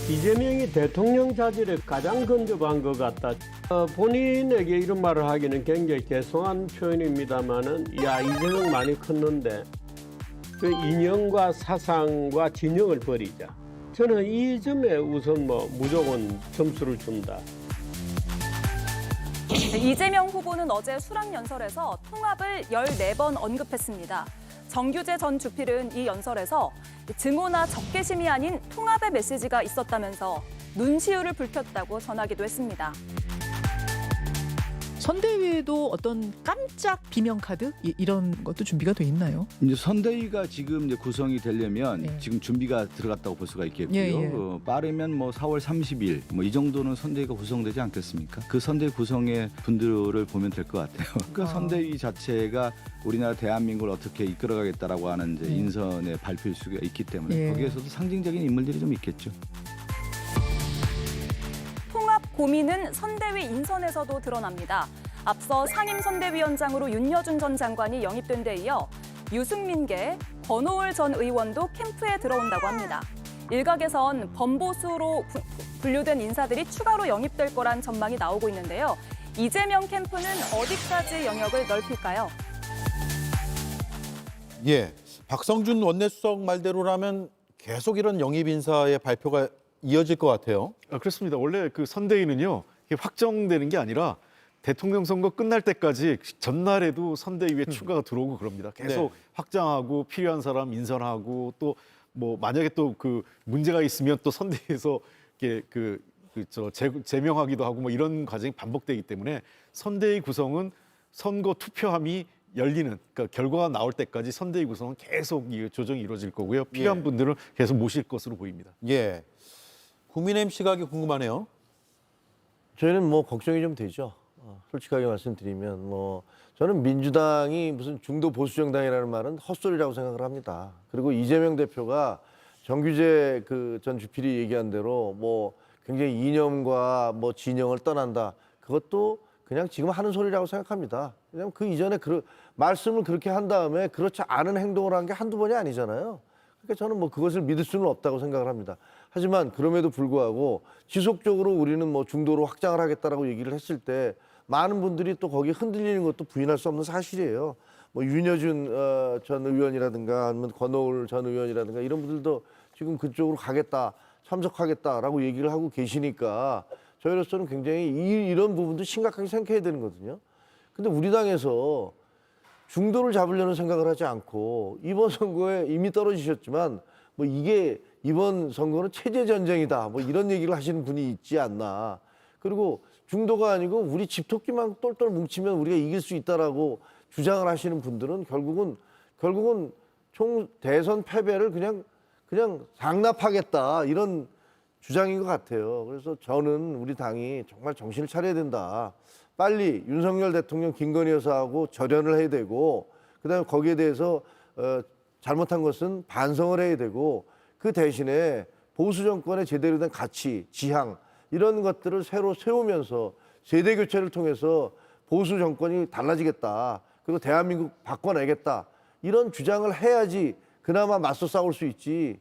이재명이 대통령 자질에 가장 근접한 것 같다. 본인에게 이런 말을 하기는 굉장히 죄송한 표현입니다만은 야 이재명 많이 컸는데 그 인형과 사상과 진영을 버리자. 저는 이 점에 우선 무조건 점수를 준다. 이재명 후보는 어제 수락연설에서 통합을 14번 언급했습니다. 정규재 전 주필은 이 연설에서 증오나 적개심이 아닌 통합의 메시지가 있었다면서 눈시울을 붉혔다고 전하기도 했습니다. 선대위에도 어떤 깜짝 비명카드 이런 것도 준비가 돼 있나요? 이제 선대위가 지금 이제 구성이 되려면 네. 지금 준비가 들어갔다고 볼 수가 있겠고요. 예, 예. 빠르면 4월 30일 이 정도는 선대위가 구성되지 않겠습니까? 그 선대위 구성의 분들을 보면 될 것 같아요. 그 선대위 자체가 우리나라 대한민국을 어떻게 이끌어가겠다라고 하는 이제 인선의 발표일 수가 있기 때문에 예. 거기에서도 상징적인 인물들이 좀 있겠죠. 통합 고민은 선대위 인선에서도 드러납니다. 앞서 상임선대위원장으로 윤여준 전 장관이 영입된 데 이어 유승민계, 권오을 전 의원도 캠프에 들어온다고 합니다. 일각에선 범보수로 분류된 인사들이 추가로 영입될 거란 전망이 나오고 있는데요. 이재명 캠프는 어디까지 영역을 넓힐까요? 예, 박성준 원내수석 말대로라면 계속 이런 영입 인사의 발표가 이어질 것 같아요. 그렇습니다. 원래 그 선대위는요, 이게 확정되는 게 아니라 대통령 선거 끝날 때까지 전날에도 선대위에 추가가 들어오고 그럽니다. 계속 네. 확장하고 필요한 사람 인선하고 또 만약에 또 그 문제가 있으면 또 선대위에서 이렇게 제명하기도 하고 이런 과정이 반복되기 때문에 선대위 구성은 선거 투표함이 열리는 그러니까 결과가 나올 때까지 선대위 구성은 계속 조정이 이루어질 거고요. 필요한 예. 분들은 계속 모실 것으로 보입니다. 예, 국민의힘 시각이 궁금하네요. 저희는 걱정이 좀 되죠. 솔직하게 말씀드리면 저는 민주당이 무슨 중도 보수 정당이라는 말은 헛소리라고 생각을 합니다. 그리고 이재명 대표가 정규재 전 주필이 얘기한 대로 굉장히 이념과 진영을 떠난다. 그것도 그냥 지금 하는 소리라고 생각합니다. 왜냐하면 그 이전에 말씀을 그렇게 한 다음에 그렇지 않은 행동을 한 게 한두 번이 아니잖아요. 그러니까 저는 그것을 믿을 수는 없다고 생각을 합니다. 하지만 그럼에도 불구하고 지속적으로 우리는 중도로 확장을 하겠다라고 얘기를 했을 때 많은 분들이 또 거기에 흔들리는 것도 부인할 수 없는 사실이에요. 윤여준 전 의원이라든가 아니면 권오을 전 의원이라든가 이런 분들도 지금 그쪽으로 가겠다, 참석하겠다라고 얘기를 하고 계시니까 저희로서는 굉장히 이런 부분도 심각하게 생각해야 되는 거거든요. 근데 우리 당에서 중도를 잡으려는 생각을 하지 않고 이번 선거에 이미 떨어지셨지만 이게 이번 선거는 체제 전쟁이다 이런 얘기를 하시는 분이 있지 않나. 그리고 중도가 아니고 우리 집토끼만 똘똘 뭉치면 우리가 이길 수 있다라고 주장을 하시는 분들은 결국은 총 대선 패배를 그냥 장납하겠다 이런 주장인 것 같아요. 그래서 저는 우리 당이 정말 정신을 차려야 된다. 빨리 윤석열 대통령 김건희 여사하고 절연을 해야 되고 그다음에 거기에 대해서 잘못한 것은 반성을 해야 되고 그 대신에 보수 정권의 제대로 된 가치, 지향 이런 것들을 새로 세우면서 세대 교체를 통해서 보수 정권이 달라지겠다. 그리고 대한민국 바꿔내겠다. 이런 주장을 해야지 그나마 맞서 싸울 수 있지.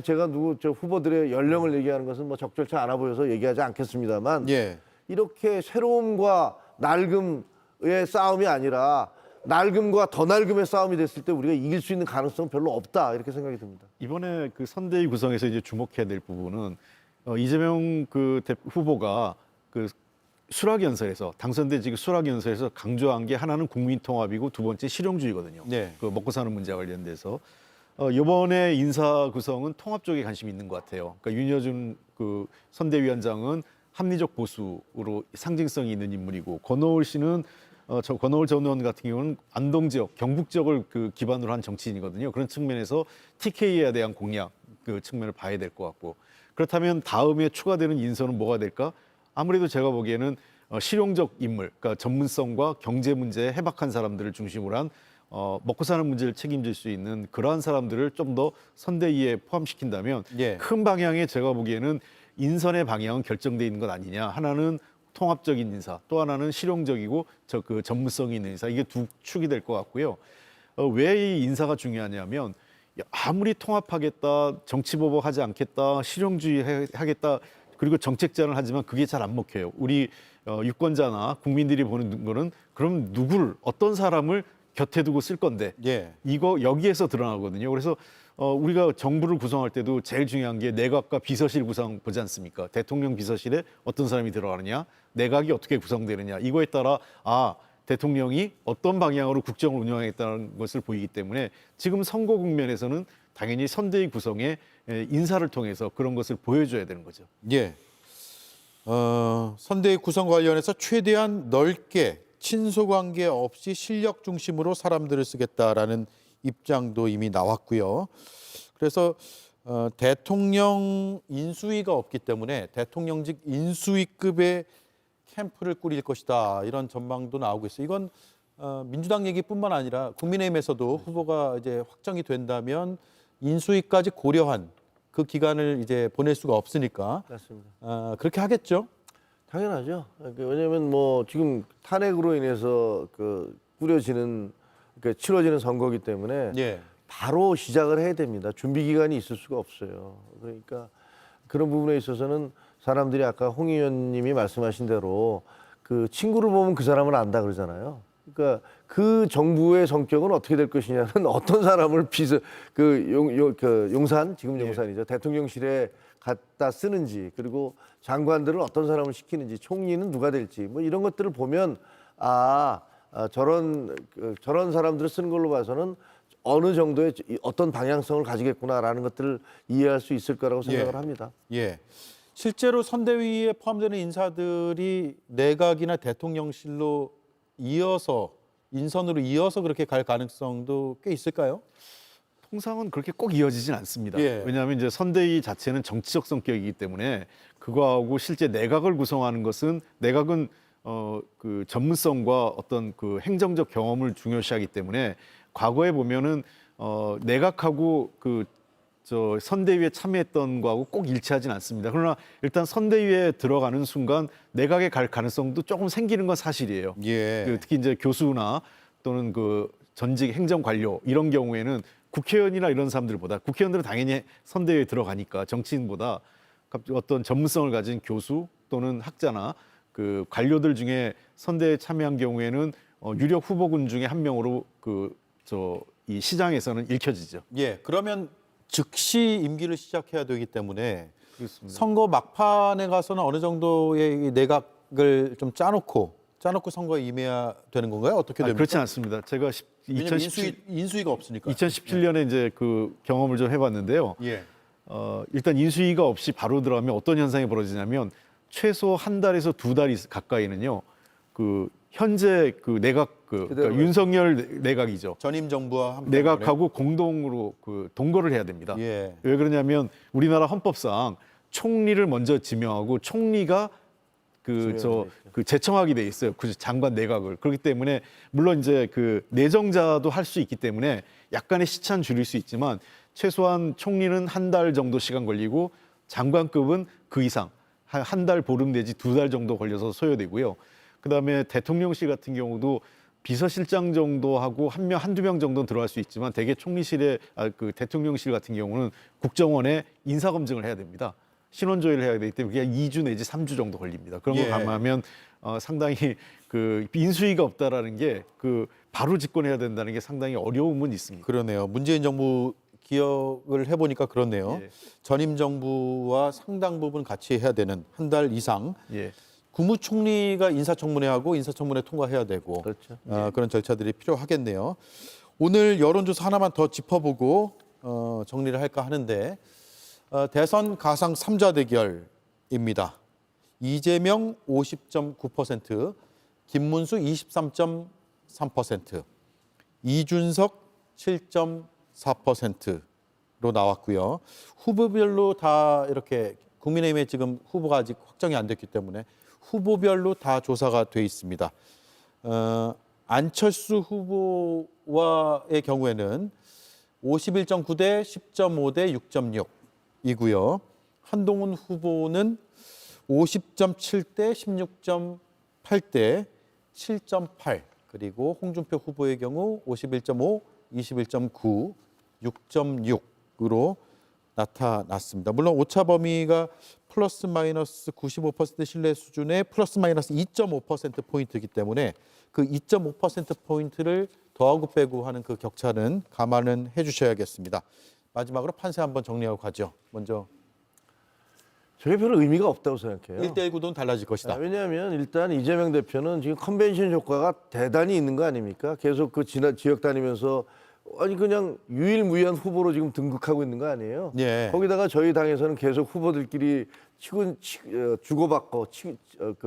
제가 후보들의 연령을 얘기하는 것은 적절치 않아 보여서 얘기하지 않겠습니다만 예, 이렇게 새로움과 낡음의 싸움이 아니라 낡음과 더 낡음의 싸움이 됐을 때 우리가 이길 수 있는 가능성은 별로 없다 이렇게 생각이 듭니다. 이번에 그 선대위 구성에서 이제 주목해야 될 부분은 이재명 후보가 수락연설에서 당선된 지금 수락연설에서 강조한 게 하나는 국민통합이고 두 번째 실용주의거든요. 네. 먹고 사는 문제와 관련돼서 이번에 인사 구성은 통합 쪽에 관심이 있는 것 같아요. 그러니까 윤여준 선대위원장은 합리적 보수로 상징성이 있는 인물이고 권오을 씨는 권오을 전 의원 같은 경우는 안동 지역, 경북 지역을 기반으로 한 정치인이거든요. 그런 측면에서 TK에 대한 공약 측면을 봐야 될 것 같고 그렇다면 다음에 추가되는 인선은 뭐가 될까? 아무래도 제가 보기에는 실용적 인물, 그러니까 전문성과 경제 문제에 해박한 사람들을 중심으로 한 먹고 사는 문제를 책임질 수 있는 그러한 사람들을 좀 더 선대위에 포함시킨다면 예. 큰 방향에 제가 보기에는 인선의 방향은 결정돼 있는 것 아니냐. 하나는 통합적인 인사, 또 하나는 실용적이고 전문성이 있는 인사. 이게 두 축이 될 것 같고요. 왜 이 인사가 중요하냐면 아무리 통합하겠다, 정치보복하지 않겠다, 실용주의 하겠다, 그리고 정책 제안을 하지만 그게 잘 안 먹혀요. 우리 유권자나 국민들이 보는 거는 그럼 누굴 어떤 사람을 곁에 두고 쓸 건데 예. 이거 여기에서 드러나거든요. 그래서 우리가 정부를 구성할 때도 제일 중요한 게 내각과 비서실 구성 보지 않습니까? 대통령 비서실에 어떤 사람이 들어가느냐, 내각이 어떻게 구성되느냐, 이거에 따라 대통령이 어떤 방향으로 국정을 운영하겠다는 것을 보이기 때문에 지금 선거 국면에서는 당연히 선대위 구성에 인사를 통해서 그런 것을 보여줘야 되는 거죠. 예. 선대위 구성 관련해서 최대한 넓게 친소관계 없이 실력 중심으로 사람들을 쓰겠다라는 입장도 이미 나왔고요. 그래서 대통령 인수위가 없기 때문에 대통령직 인수위급의 캠프를 꾸릴 것이다, 이런 전망도 나오고 있어요. 이건 민주당 얘기뿐만 아니라 국민의힘에서도 후보가 이제 확정이 된다면 인수위까지 고려한 그 기간을 이제 보낼 수가 없으니까 맞습니다. 그렇게 하겠죠. 당연하죠. 왜냐하면 뭐 지금 탄핵으로 인해서 꾸려지는 치러지는 선거기 때문에 예. 바로 시작을 해야 됩니다. 준비 기간이 있을 수가 없어요. 그러니까 그런 부분에 있어서는 사람들이 아까 홍 의원님이 말씀하신 대로 그 친구를 보면 그 사람을 안다 그러잖아요. 그러니까 그 정부의 성격은 어떻게 될 것이냐는 어떤 사람을 용산, 지금 용산이죠. 대통령실에 갖다 쓰는지, 그리고 장관들을 어떤 사람을 시키는지, 총리는 누가 될지, 뭐 이런 것들을 보면 저런 사람들을 쓰는 걸로 봐서는 어느 정도의 어떤 방향성을 가지겠구나라는 것들을 이해할 수 있을 거라고 생각을 합니다. 예. 실제로 선대위에 포함되는 인사들이 내각이나 대통령실로 이어서 인선으로 이어서 그렇게 갈 가능성도 꽤 있을까요? 통상은 그렇게 꼭 이어지진 않습니다. 예. 왜냐하면 이제 선대위 자체는 정치적 성격이기 때문에 그거하고 실제 내각을 구성하는 것은 내각은 그 전문성과 어떤 그 행정적 경험을 중요시하기 때문에 과거에 보면은 내각하고 선대위에 참여했던 거하고 꼭 일치하진 않습니다. 그러나 일단 선대위에 들어가는 순간 내각에 갈 가능성도 조금 생기는 건 사실이에요. 예. 특히 이제 교수나 또는 전직 행정 관료 이런 경우에는 국회의원이나 이런 사람들보다, 국회의원들은 당연히 선대위에 들어가니까 정치인보다 어떤 전문성을 가진 교수 또는 학자나 관료들 중에 선대에 참여한 경우에는 유력 후보군 중에 한 명으로 이 시장에서는 읽혀지죠. 예. 그러면 즉시 임기를 시작해야 되기 때문에 그렇습니다. 선거 막판에 가서는 어느 정도의 이 내각을 좀 짜놓고 선거에 임해야 되는 건가요? 어떻게 됩니까? 그렇지 않습니다. 제가 왜냐면 인수위가 없으니까. 2017년에 이제 그 경험을 좀 해봤는데요. 예. 일단 인수위가 없이 바로 들어가면 어떤 현상이 벌어지냐면 최소 한 달에서 두 달 가까이는요. 현재 내각 그러니까 윤석열 내각이죠. 전임 정부와 함께 내각하고 공동으로 동거를 해야 됩니다. 예. 왜 그러냐면 우리나라 헌법상 총리를 먼저 지명하고 총리가 제청하게 돼 있어요. 그 장관 내각을. 그렇기 때문에 물론 이제 내정자도 할 수 있기 때문에 약간의 시차는 줄일 수 있지만 최소한 총리는 한 달 정도 시간 걸리고 장관급은 그 이상 한 달 보름 내지 두 달 정도 걸려서 소요되고요. 그다음에 대통령실 같은 경우도 비서실장 정도 하고 한두 명 정도는 들어갈 수 있지만 대개 총리실에 대통령실 같은 경우는 국정원에 인사 검증을 해야 됩니다. 신원 조회를 해야 되기 때문에 그냥 2주 내지 3주 정도 걸립니다. 그런 걸 예. 감안하면 상당히 인수위가 없다라는 게 바로 집권해야 된다는 게 상당히 어려움은 있습니다. 그러네요. 문재인 정부 기억을 해보니까 그렇네요. 예. 전임 정부와 상당 부분 같이 해야 되는 한 달 이상. 예. 국무총리가 인사청문회하고 인사청문회 통과해야 되고 그렇죠. 그런 절차들이 필요하겠네요. 오늘 여론조사 하나만 더 짚어보고 정리를 할까 하는데 대선 가상 3자 대결입니다. 이재명 50.9%, 김문수 23.3%, 이준석 7.4%로 나왔고요. 후보별로 다 이렇게 국민의힘에 지금 후보가 아직 확정이 안 됐기 때문에 후보별로 다 조사가 돼 있습니다. 안철수 후보와의 경우에는 51.9 대 10.5 대 6.6이고요. 한동훈 후보는 50.7 대 16.8 대 7.8, 그리고 홍준표 후보의 경우 51.5, 21.9 6.6으로 나타났습니다. 물론 오차 범위가 플러스 마이너스 95% 신뢰 수준의 플러스 마이너스 2.5% 포인트이기 때문에 그 2.5% 포인트를 더하고 빼고 하는 그 격차는 감안은 해주셔야겠습니다. 마지막으로 판세 한번 정리하고 가죠. 먼저 저게 별로 의미가 없다고 생각해요. 1대1 구도는 달라질 것이다. 왜냐하면 일단 이재명 대표는 지금 컨벤션 효과가 대단히 있는 거 아닙니까? 계속 그 지역 다니면서 아니 그냥 유일무이한 후보로 지금 등극하고 있는 거 아니에요? 예. 거기다가 저희 당에서는 계속 후보들끼리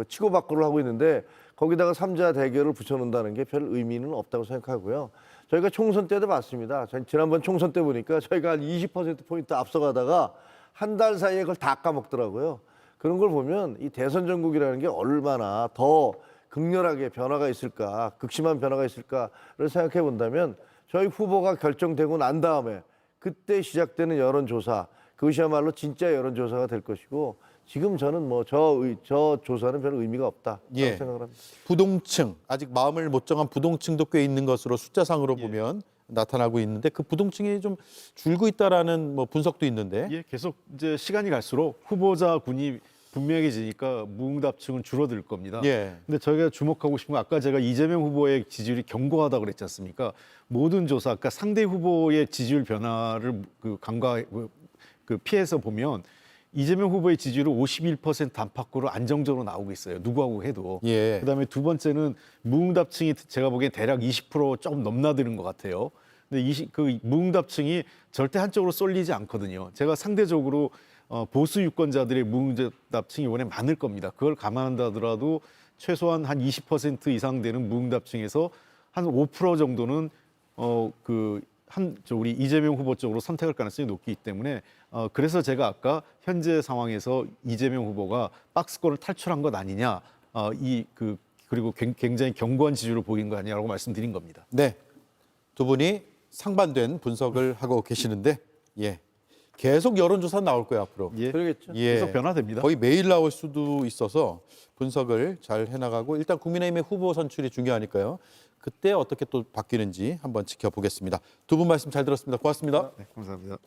치고받고를 하고 있는데 거기다가 삼자 대결을 붙여놓는다는 게 별 의미는 없다고 생각하고요. 저희가 총선 때도 봤습니다. 지난번 총선 때 보니까 저희가 한 20%포인트 앞서가다가 한 달 사이에 그걸 다 까먹더라고요. 그런 걸 보면 이 대선 전국이라는 게 얼마나 더 극렬하게 변화가 있을까, 극심한 변화가 있을까를 생각해 본다면 저희 후보가 결정되고 난 다음에 그때 시작되는 여론조사, 그것이야말로 진짜 여론조사가 될 것이고 지금 저는 뭐 저 조사는 별 의미가 없다고 예. 생각을 합니다. 부동층, 아직 마음을 못 정한 부동층도 꽤 있는 것으로 숫자상으로 보면 나타나고 있는데 그 부동층이 좀 줄고 있다라는 뭐 분석도 있는데 예, 계속 이제 시간이 갈수록 후보자군이 분명해지니까 무응답층은 줄어들 겁니다. 예. 근데 저희가 주목하고 싶은 건 아까 제가 이재명 후보의 지지율이 견고하다 그랬지 않습니까? 모든 조사, 그러니까 상대 후보의 지지율 변화를 피해서 보면 이재명 후보의 지지율은 51% 안팎으로 안정적으로 나오고 있어요. 누구하고 해도. 예. 그다음에 두 번째는 무응답층이 제가 보기엔 대략 20% 조금 넘나드는 것 같아요. 근데 그 무응답층이 절대 한쪽으로 쏠리지 않거든요. 제가 상대적으로 보수 유권자들의 무응답층이 이번에 많을 겁니다. 그걸 감안한다 하더라도 최소한 한 20% 이상 되는 무응답층에서 한 5% 정도는 우리 이재명 후보 쪽으로 선택할 가능성이 높기 때문에 그래서 제가 아까 현재 상황에서 이재명 후보가 박스권을 탈출한 것 아니냐, 그리고 굉장히 견고한 지지율을 보인 거 아니냐라고 말씀드린 겁니다. 네. 두 분이 상반된 분석을 하고 계시는데 예. 계속 여론조사 나올 거예요, 앞으로. 예, 그러겠죠. 예. 계속 변화됩니다. 거의 매일 나올 수도 있어서 분석을 잘 해나가고 일단 국민의힘의 후보 선출이 중요하니까요. 그때 어떻게 또 바뀌는지 한번 지켜보겠습니다. 두 분 말씀 잘 들었습니다. 고맙습니다. 네, 감사합니다.